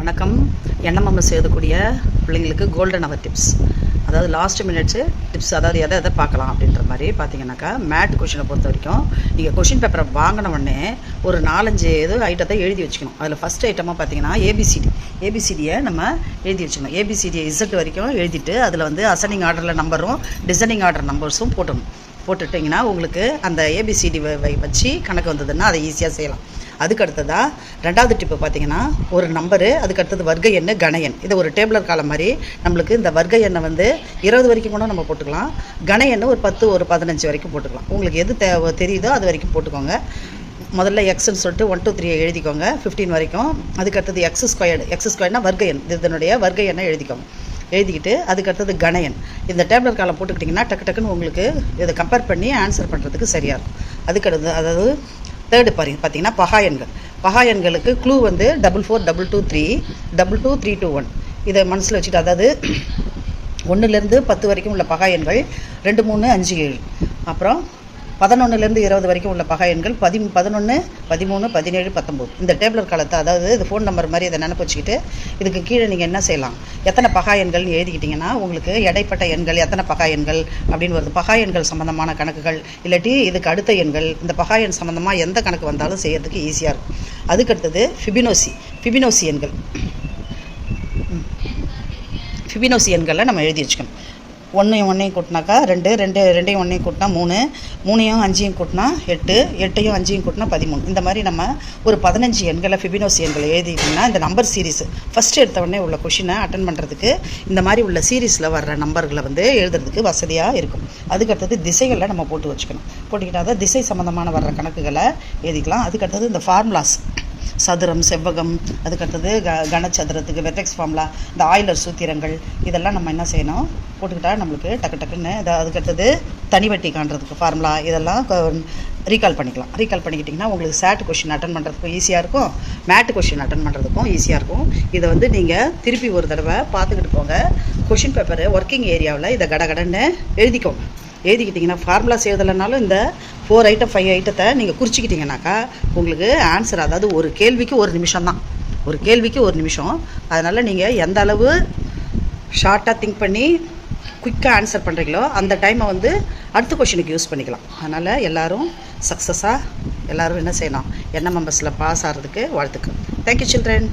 வணக்கம். என்எம்எம்எஸ் எழுதக்கூடிய பிள்ளைங்களுக்கு கோல்டன் அவர் டிப்ஸ், அதாவது லாஸ்ட் மினிட்ஸு டிப்ஸ், அதாவது எதை பார்க்கலாம் அப்படின்ற மாதிரி பார்த்தீங்கன்னாக்கா, மேட் கொஷினை பொறுத்த வரைக்கும் நீங்கள் கொஷின் பேப்பரை வாங்கின உடனே ஒரு 4-5 ஐட்டத்தை எழுதி வச்சுக்கணும். அதில் ஃபஸ்ட் ஐட்டமாக பார்த்தீங்கன்னா ஏபிசிடியை நம்ம எழுதி வச்சுக்கணும். ஏபிசிடியை இசட் வரைக்கும் எழுதிட்டு அதில் வந்து அசெண்டிங் ஆர்டரில் நம்பரும் டிசெண்டிங் ஆர்டர் நம்பர்ஸும் போட்டுட்டிங்கன்னா உங்களுக்கு அந்த ஏபிசிடி வச்சு கணக்கு வந்ததுன்னா அதை ஈஸியாக செய்யலாம். அதுக்கு அடுத்ததாக ரெண்டாவது டிப்பு பார்த்தீங்கன்னா, ஒரு நம்பரு, அதுக்கு அடுத்தது வர்க்க எண், கண எண். இது ஒரு டேபிளர் காலம் மாதிரி நம்மளுக்கு இந்த வர்க்க எண்ணை வந்து 20 வரைக்கும் கூட நம்ம போட்டுக்கலாம். கண எண் ஒரு 10 ஒரு 15 வரைக்கும் போட்டுக்கலாம். உங்களுக்கு எது தெரியுதோ அது வரைக்கும் போட்டுக்கோங்க. முதல்ல எக்ஸ்ன்னு சொல்லிட்டு 1 2 3 எழுதிக்கோங்க 15 வரைக்கும். அதுக்கு அடுத்தது எக்ஸ் ஸ்கொயர்னா வர்க்க எண், இதனுடைய வர்க்க எண்ணை எழுதிக்கோங்க. எழுதிக்கிட்டு அதுக்கு அடுத்தது கண எண். இந்த டேபிளர் காலம் போட்டுக்கிட்டிங்கன்னா டக்குன்னு உங்களுக்கு இதை கம்பேர் பண்ணி ஆன்சர் பண்ணுறதுக்கு சரியாக இருக்கும். அதுக்கு அடுத்து அதாவது தேர்டு பார்த்தீங்கன்னா பகா எண்களுக்கு க்ளூ வந்து 44 2 2 3 22 3 2 1. இதை மனசில் வச்சுட்டு, அதாவது 1லேருந்து 10 வரைக்கும் உள்ள பகா எண்கள் 2 3 5 7, அப்புறம் 11லேருந்து 20 வரைக்கும் உள்ள பகா எண்கள் 11 13 17 19. இந்த டேபிளர் காலத்தை, அதாவது இது ஃபோன் நம்பர் மாதிரி இதை நினைப்பு வச்சுக்கிட்டு இதுக்கு கீழே நீங்கள் என்ன செய்யலாம், எத்தனை பகா எண்கள்னு எழுதிக்கிட்டிங்கன்னா உங்களுக்கு இடைப்பட்ட எண்கள் எத்தனை பகா எண்கள் அப்படின்னு வருது. பகா எண்கள் சம்மந்தமான கணக்குகள் இல்லாட்டி இதுக்கு அடுத்த எண்கள், இந்த பகா எண் சம்மந்தமாக எந்த கணக்கு வந்தாலும் செய்யறதுக்கு ஈஸியாக இருக்கும். அதுக்கடுத்தது ஃபிபினோசி எண்கள். ஃபிபினோசி எண்களை நம்ம எழுதி வச்சுக்கணும். 1ஐயும் 1ஐயும் கூட்டினாக்கா 2, 2ஐயும் 1ஐயும் கூட்டினா 3, 3ஐயும் 5ஐயும் கூட்டினா 8, 8ஐயும் 5ஐயும் கூட்டினா 13. இந்த மாதிரி நம்ம ஒரு 15 எண்களை ஃபிபினோசி எண்களை எழுதிட்டிங்கன்னா இந்த நம்பர் சீரீஸ் ஃபஸ்ட்டு எடுத்த உடனே உள்ள கொஷினை அட்டன் பண்ணுறதுக்கு இந்த மாதிரி உள்ள சீரீஸில் வர்ற நம்பர்களை வந்து எழுதுறதுக்கு வசதியாக இருக்கும். அதுக்கடுத்தது திசைகளை நம்ம போட்டு வச்சுக்கணும். போட்டுக்கிட்டால் தான் திசை சம்மந்தமான வர்ற கணக்குகளை எழுதிக்கலாம். அதுக்கடுத்தது இந்த ஃபார்முலாஸ், சதுரம், செவ்வகம், அதுக்கடுத்தது கனச்சதுரத்துக்கு வெர்டெக்ஸ் ஃபார்முலா, இந்த ஆயிலர் சூத்திரங்கள், இதெல்லாம் நம்ம என்ன செய்யணும் போட்டுக்கிட்டா நம்மளுக்கு டக்குன்னு அதுக்கடுத்தது தனிவட்டி காண்றதுக்கு ஃபார்முலா, இதெல்லாம் ரீகால் பண்ணிக்கிட்டிங்கன்னா உங்களுக்கு சேட் கொஷின் அட்டன் பண்ணுறதுக்கும் ஈஸியாக இருக்கும், மேட் கொஷின் அட்டன் பண்ணுறதுக்கும் ஈஸியாக இருக்கும். இதை வந்து நீங்கள் திருப்பி ஒரு தடவை பார்த்துக்கிட்டு போங்க. கொஷின் பேப்பரு ஒர்க்கிங் ஏரியாவில் இதை கடன்னு எழுதிக்கிட்டிங்கன்னா ஃபார்முலாஸ் எழுதலைனாலும் இந்த 4 ஐட்டம் 5 ஐட்டத்தை நீங்கள் குறிச்சிக்கிட்டிங்கனாக்கா உங்களுக்கு ஆன்சர், அதாவது ஒரு கேள்விக்கு 1 நிமிஷம் தான், ஒரு கேள்விக்கு 1 நிமிஷம். அதனால் நீங்கள் எந்த அளவு ஷார்ட்டாக திங்க் பண்ணி குயிக்காக ஆன்சர் பண்ணுறீங்களோ அந்த டைமை வந்து அடுத்த கொஷினுக்கு யூஸ் பண்ணிக்கலாம். அதனால் எல்லோரும் சக்ஸஸாக எல்லோரும் என்ன செய்யணும், என்எம்எம்எஸ்ஸில் பாஸ் ஆகிறதுக்கு வாழ்த்துக்கள். Thank you children.